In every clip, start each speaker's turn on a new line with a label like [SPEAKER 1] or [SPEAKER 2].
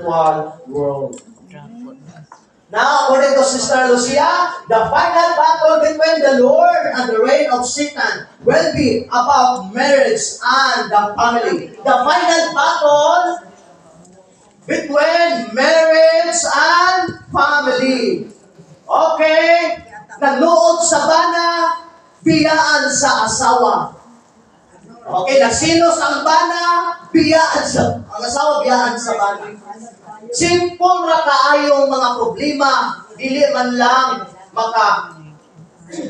[SPEAKER 1] spiritual world. Now, according to Sister Lucia, the final battle between the Lord and the reign of Satan will be about marriage and the family. The final battle between marriage and family. Okay? Nagluod sa bana, biyaan sa asawa. Okay, nagsilos ang bana, biyaan sa ang asawa, biyaan sa bana. Simple ra kaayong mga problema, dili man lang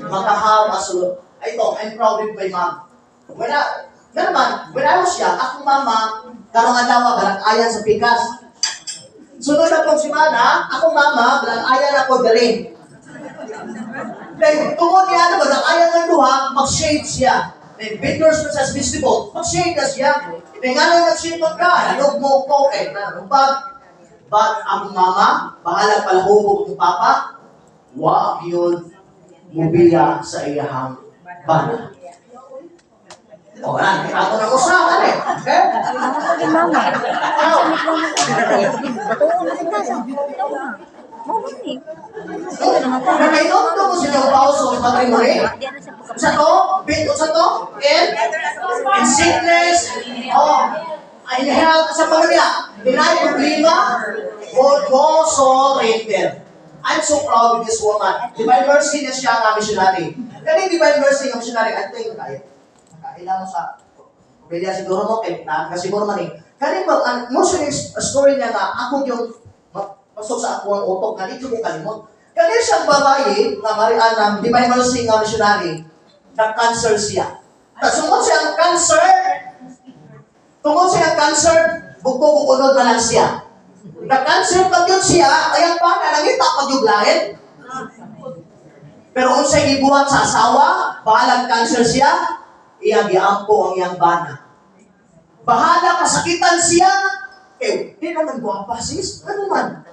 [SPEAKER 1] makahaw asulod. Ito, I'm proud with my mom. When I was young, akong mama, karong adlaw balak-ayan sa pikas. Sunod na pong simana, akong mama, balak-ayan ako dali. Then, tungod niya, balak-ayan ng duha, mag-shade siya. Then, vendors sa festival, mag-shade na siya. Then, nga lang nag-shade ka, anong mo po, But ang mama, bahala pala hubog ng papa, wag yun mubiya sa iyahang bana. O, ako na usahan eh. Okay?
[SPEAKER 2] Mama.
[SPEAKER 1] Nakainom mo silang pauso sa matrimony? Sa to? In sickness? In health sa pamilya? Deny problema? Go surrender. I'm so proud of this woman. Divine Mercy na siya nga missionary. Kani Divine Mercy nga missionary, I think, kailangan sa pwede siguro mo, siguro man eh. Kani ba, most of the story niya nga, ako yung pasok sa ako ang utok, nga dito ko kalimot. Kani siyang babae, nga Mariana, Divine Mercy nga missionary, na-cancer siya. Tungkol siya ang cancer, bugto-bukunod na lang siya. Na-cancer pag yun siya, kaya pa, nangita pag yung lahin. Pero kung siya'y ibuhat sa asawa, bahalang cancer siya, iyagiampo ang iyang bana. Bahala kasakitan siya, di naman guwapa sis, ano man?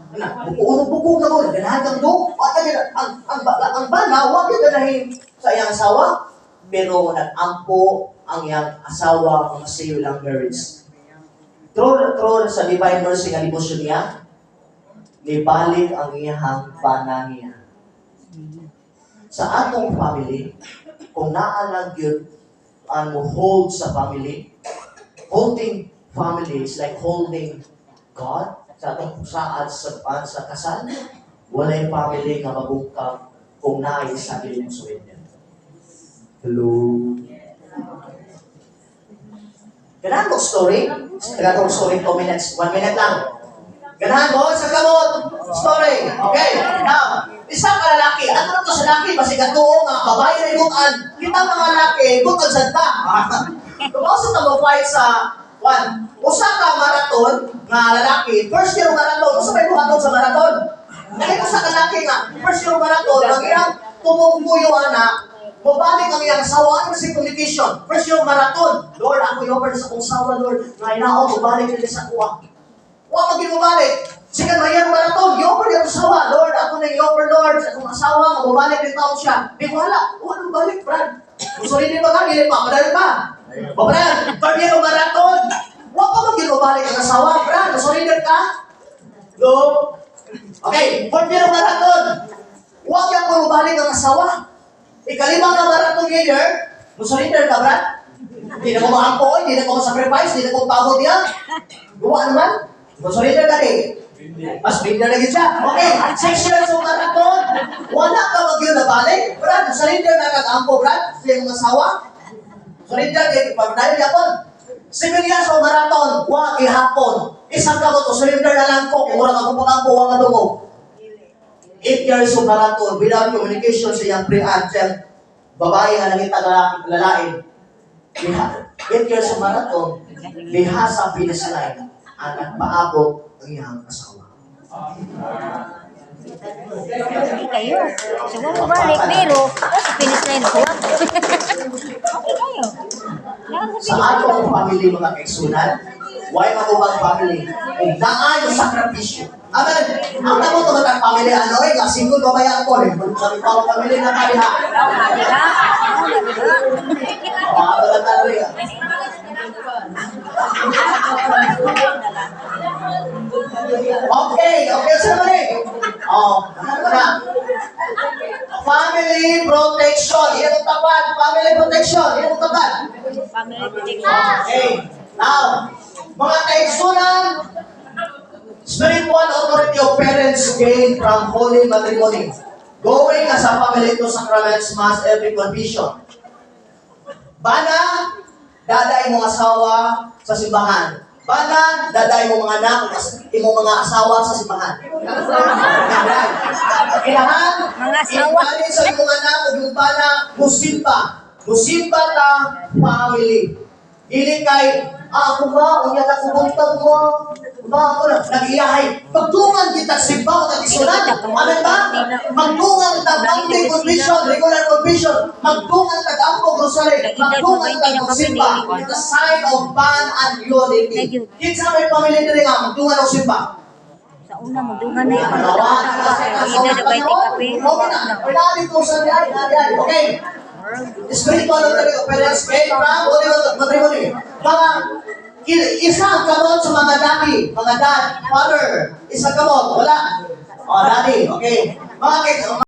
[SPEAKER 1] Bukong na mo, naganagang do. Ang bana, huwag yung ganahin sa iyang asawa, pero nag-ampo ang iyang asawa kung masayo lang marriage. True sa Divine Mercy nga devotion niya, nibalik ang iyahang bana niya. Sa atong family, kung naalang yun, hold sa family, holding family is like holding God sa atong saad sa kasal. Wala yung family nga mabungkang kung naay sa ilang surrender. Hello? Ganahan mo story? Ganahan mo story 2 minutes. 1 minute lang. Ganahan mo sa kamot. Story. Okay. Now, isang lalaki. Ano na ito sa lalaki? Masigatuo nga. Babae na ibukan. Kita mga lalaki, ibukan sa ta. Tumausap na mo fight sa usa ka marathon nga lalaki. First year marathon. Usa may buhaton sa marathon. Kaya sa lalaki nga, first year marathon, ang iyang tumungkuyo na, mabalik ang iyang asawa, ano si communication? First yung marathon. Lord, ako i-offer sa kong asawa, Lord. Ngayon ako, mabalik nila sa kuha. Huwag maging mabalik. Sige, mayroong marathon. I-offer yung asawa. Lord, ako na i-offer, Lord. Sa kong asawa, mabalik din taon siya. Di wala. Huwag mabalik, Brad. Gusto rin ba ka? Dili pa. Madali pa. Brad, third year yung marathon. Huwag ka maging mabalik ang asawa, Brad. Gusto rin ka? No. Okay, fourth year yung marathon. Huwag yan kung mabalik ang asawa. Ikalimang na marathon year, surrender ka, Brad? Hindi na ko maampo, hindi na ko sacrifice, hindi na ko pagod yan. Gawa naman, surrender ka rin. Mas binder na siya. Okay, 6 years of marathon, wala ka mag-yun na balik. Brad, surrender na kag-ampo, Brad, sa iyong asawa. Surrender din, pag-dahil yapon. 7 years of marathon, huwag ihapon. Isang ka mo to, surrender na lang ko, kung wala ka kung pag-ampo, huwag ka mo. 8 years of marathon without communication sa iyang pre-aunt, babae nga nangita lalain. 8 years of marathon, liha sa finish line ang nagpaabot ang iyang asawa.
[SPEAKER 2] Okay kayo. Siguro balik, pero sa finish line ko. Okay kayo.
[SPEAKER 1] Sa atong family mga kaigsunan, why magubang family? Kung daan yung sakripisyo. Amen. Ang tamo ito matang family, ano eh, single babayan ko eh. Sabi pa ang family na kaliha. Ito na tayo eh. Okay, sino mali? Ano na? Family protection. Yan ang tapat. Family protection. Yan ang tapat.
[SPEAKER 2] Family protection.
[SPEAKER 1] Okay. Now, mga kaigsunan, spiritual authority of parents gained from holy matrimony. Going as a family to sacraments, mass, every confession. Bana, daday mong asawa sa simbahan. Bana, daday mong mga anak, imong mga asawa sa simbahan. Kailangan,
[SPEAKER 2] Mga asawa.
[SPEAKER 1] ipalit sa imong anak o yung bana, musimba. Musimba ta family. Dili kay, ako ba, unya na kubuntag mo. Ba ako na, nag-iyahay. Pagtungan kita simba o nag-isulat. Amen ba? Magtungan kita Monday confession, regular confession. Magtungan kita Ampo Grocery. Magtungan kita simba. It's a sign of bond and unity. Kinsa may pamilya diri nga, magtungan og simba.
[SPEAKER 2] Sa una, magdungan na yung
[SPEAKER 1] Panawa,
[SPEAKER 2] Ina na ba yung kape?
[SPEAKER 1] Okay. Spiritual authority of parents came from holy matrimony. Mga isang kamot sa mga daddy, mga dad, father, isang kamot, wala. Daddy, okay. Mga kids,